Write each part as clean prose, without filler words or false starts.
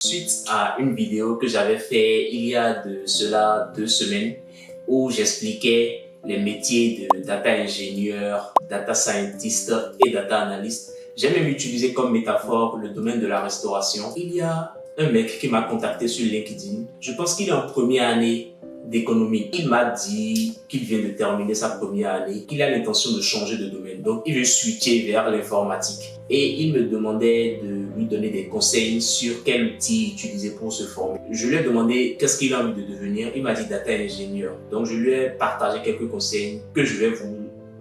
Suite à une vidéo que j'avais fait il y a de cela 2 semaines où j'expliquais les métiers de data ingénieur, data scientist et data analyst. J'ai même utilisé comme métaphore le domaine de la restauration. Il y a un mec qui m'a contacté sur LinkedIn. Je pense qu'il est en première année d'économie. Il m'a dit qu'il vient de terminer sa première année, qu'il a l'intention de changer de domaine. Donc, il veut switcher vers l'informatique. Et il me demandait de lui donner des conseils sur quel outil utiliser pour se former. Je lui ai demandé qu'est-ce qu'il a envie de devenir. Il m'a dit data ingénieur. Donc, je lui ai partagé quelques conseils que je vais vous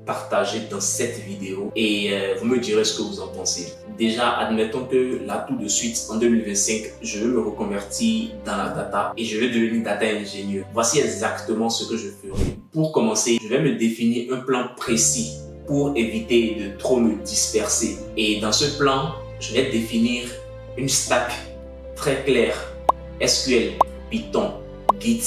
partager dans cette vidéo et vous me direz ce que vous en pensez. Déjà, admettons que là, tout de suite, en 2025, je vais me reconvertir dans la data et je vais devenir data ingénieur. Voici exactement ce que je ferai. Pour commencer, je vais me définir un plan précis pour éviter de trop me disperser. Et dans ce plan, je vais définir une stack très claire. SQL, Python, Git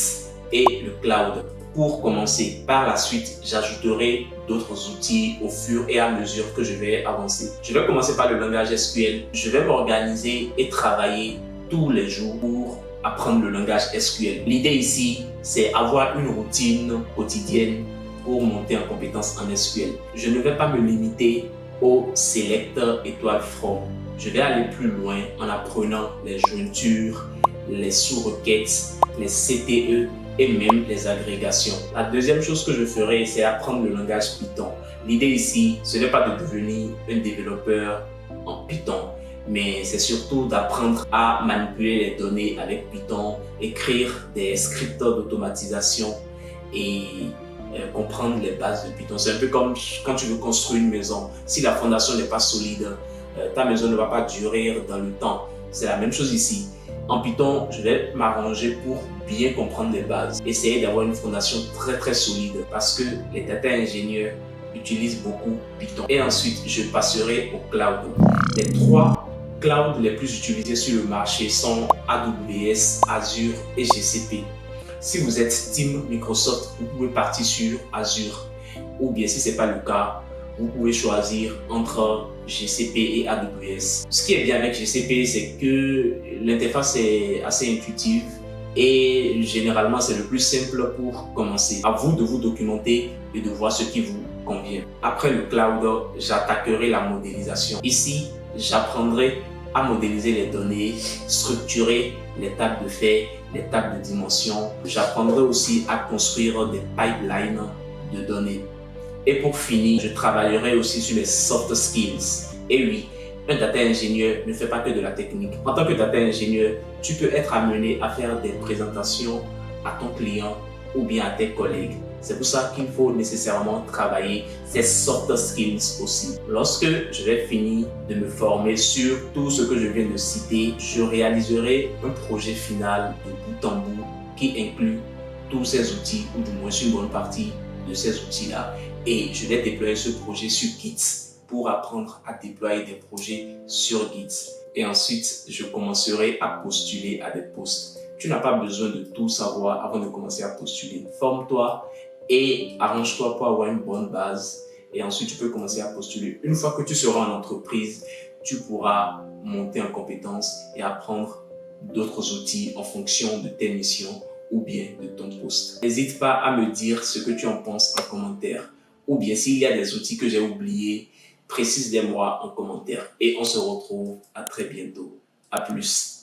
et le cloud. Pour commencer, par la suite, j'ajouterai d'autres outils au fur et à mesure que je vais avancer. Je vais commencer par le langage SQL. Je vais m'organiser et travailler tous les jours pour apprendre le langage SQL. L'idée ici, c'est avoir une routine quotidienne pour monter en compétence en SQL. Je ne vais pas me limiter au select étoile from. Je vais aller plus loin en apprenant les jointures, les sous-requêtes, les CTE et même les agrégations. La deuxième chose que je ferai, c'est apprendre le langage Python. L'idée ici, ce n'est pas de devenir un développeur en Python, mais c'est surtout d'apprendre à manipuler les données avec Python, écrire des scripts d'automatisation et comprendre les bases de Python. C'est un peu comme quand tu veux construire une maison. Si la fondation n'est pas solide, ta maison ne va pas durer dans le temps. C'est la même chose ici. En Python, je vais m'arranger pour bien comprendre les bases. Essayer d'avoir une fondation très solide parce que les data ingénieurs utilisent beaucoup Python. Et ensuite, je passerai au cloud. Les 3 clouds les plus utilisés sur le marché sont AWS, Azure et GCP. Si vous êtes Team Microsoft, vous pouvez partir sur Azure. Ou bien si ce n'est pas le cas, vous pouvez choisir entre GCP et AWS. Ce qui est bien avec GCP, c'est que l'interface est assez intuitive et généralement c'est le plus simple pour commencer. À vous de vous documenter et de voir ce qui vous convient. Après le cloud, j'attaquerai la modélisation. Ici, j'apprendrai à modéliser les données, structurer les tables de faits, les tables de dimensions. J'apprendrai aussi à construire des pipelines de données. Et pour finir, je travaillerai aussi sur les soft skills. Et oui, un data ingénieur ne fait pas que de la technique. En tant que data ingénieur, tu peux être amené à faire des présentations à ton client ou bien à tes collègues. C'est pour ça qu'il faut nécessairement travailler ces soft skills aussi. Lorsque je vais finir de me former sur tout ce que je viens de citer, je réaliserai un projet final de bout en bout qui inclut tous ces outils ou du moins une bonne partie de ces outils-là. Et je vais déployer ce projet sur Git pour apprendre à déployer des projets sur Git. Et ensuite, je commencerai à postuler à des postes. Tu n'as pas besoin de tout savoir avant de commencer à postuler. Forme-toi et arrange-toi pour avoir une bonne base. Et ensuite, tu peux commencer à postuler. Une fois que tu seras en entreprise, tu pourras monter en compétences et apprendre d'autres outils en fonction de tes missions ou bien de ton poste. N'hésite pas à me dire ce que tu en penses en commentaire. Ou bien s'il y a des outils que j'ai oubliés, précise-les-moi en commentaire. Et on se retrouve à très bientôt. À plus.